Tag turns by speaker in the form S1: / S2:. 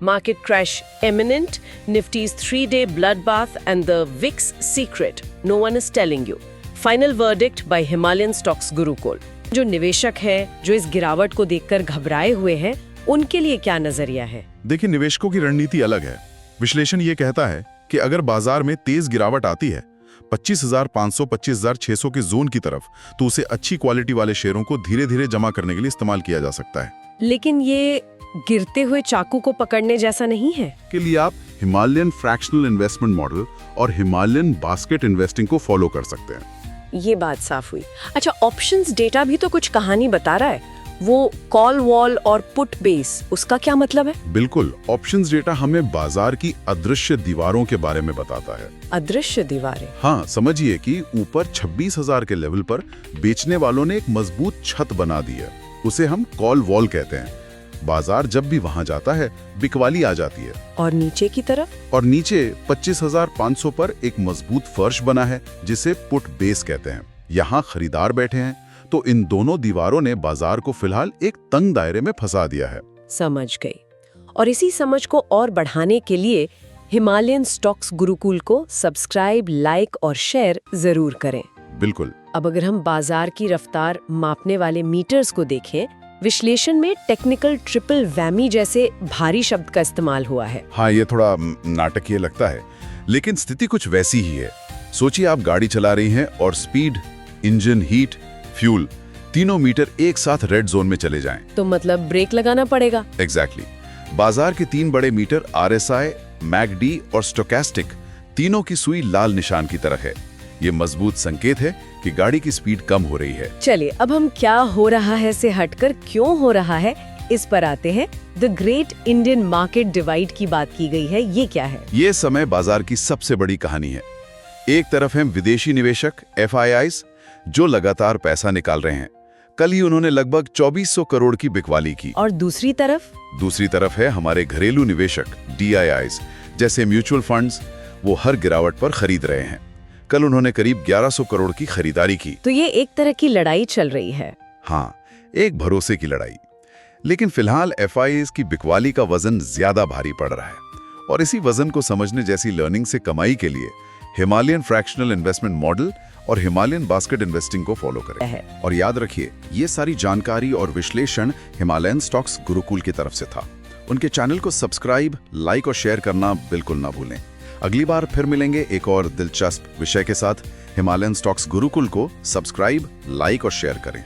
S1: Market crash imminent, Nifty's 3-day bloodbath and the VIX secret. No one is telling you. Final verdict by Himalayan Stocks Gurukul. जो निवेशक है, जो इस गिरावट को देखकर घबराए हुए हैं, उनके लिए क्या नजरिया है?
S2: देखिए, निवेशकों की रणनीति अलग है। विश्लेषण ये कहता है कि अगर बाजार में तेज गिरावट आती है 25,500, 25,600 के जोन की तरफ, तो उसे अच्छी क्वालिटी वाले शेयरों को धीरे धीरे जमा करने के लिए इस्तेमाल किया जा सकता है।
S1: लेकिन ये गिरते हुए चाकू को पकड़ने जैसा नहीं है।
S2: के लिए आप हिमालयन फ्रैक्शनल इन्वेस्टमेंट मॉडल और हिमालयन बास्केट इन्वेस्टिंग को फॉलो कर सकते हैं।
S1: ये बात साफ हुई। अच्छा, ऑप्शंस डेटा भी तो कुछ कहानी बता रहा है। वो कॉल वॉल और पुट बेस, उसका क्या मतलब है?
S2: बिल्कुल, ऑप्शंस डेटा हमें बाजार की अदृश्य दीवारों के बारे में बताता है।
S1: अदृश्य दीवारें?
S2: हाँ, समझिए कि ऊपर 26,000 के लेवल पर बेचने वालों ने एक मजबूत छत बना दी है। उसे हम कॉल वॉल कहते हैं। बाजार जब भी वहां जाता है, बिकवाली आ जाती है।
S1: और नीचे की तरफ?
S2: और नीचे 25,500 पर एक मजबूत फर्श बना है, जिसे पुट बेस कहते हैं। यहाँ खरीदार बैठे हैं, तो इन दोनों दीवारों ने बाजार को फिलहाल एक तंग दायरे में फंसा दिया है।
S1: समझ गई। और इसी समझ को और बढ़ाने के लिए हिमालयन स्टॉक्स गुरुकुल को सब्सक्राइब, लाइक और शेयर जरूर करें।
S2: बिल्कुल।
S1: अब अगर हम बाजार की रफ्तार मापने वाले मीटर्स को देखें, विश्लेषण में टेक्निकल ट्रिपल वैमी जैसे भारी शब्द का इस्तेमाल हुआ है।
S2: हाँ, ये थोड़ा नाटकीय लगता है, लेकिन स्थिति कुछ वैसी ही है। सोचिए, आप गाड़ी चला रही हैं और स्पीड, इंजन हीट, फ्यूल, तीनों मीटर एक साथ रेड जोन में चले जाएं।
S1: तो मतलब ब्रेक लगाना पड़ेगा।
S2: एग्जैक्टली। बाजार के 3 बड़े मीटर RSI, MACD और स्टोकेस्टिक, तीनों की सुई लाल निशान की तरह है। ये मजबूत संकेत है कि गाड़ी की स्पीड कम हो रही है।
S1: चलिए, अब हम क्या हो रहा है से हटकर क्यों हो रहा है, इस पर आते हैं। The great Indian market divide की बात की गई है, ये क्या है?
S2: ये समय बाजार की सबसे बड़ी कहानी है। एक तरफ हैं विदेशी निवेशक FIIs, जो लगातार पैसा निकाल रहे हैं। कल ही उन्होंने लगभग 2400 करोड़ की बिकवाली की।
S1: और दूसरी तरफ है हमारे घरेलू निवेशक DIIs, जैसे म्यूचुअल फंड्स। वो हर गिरावट पर खरीद रहे हैं। कल उन्होंने करीब 1100 करोड़ की खरीदारी की। तो ये एक तरह की लड़ाई चल रही है।
S2: हाँ, एक भरोसे की लड़ाई। लेकिन फिलहाल FIIs की बिकवाली का वजन ज्यादा भारी पड़ रहा है। और इसी वजन को समझने जैसी लर्निंग से कमाई के लिए हिमालयन फ्रैक्शनल इन्वेस्टमेंट मॉडल और हिमालयन बास्केट इन्वेस्टिंग को फॉलो करें। और याद रखिए, ये सारी जानकारी और विश्लेषण हिमालयन स्टॉक्स गुरुकुल की तरफ से था। उनके चैनल को सब्सक्राइब, लाइक और शेयर करना बिल्कुल ना भूलें। अगली बार फिर मिलेंगे एक और दिलचस्प विषय के साथ। हिमालयन स्टॉक्स गुरुकुल को सब्सक्राइब, लाइक और शेयर करें।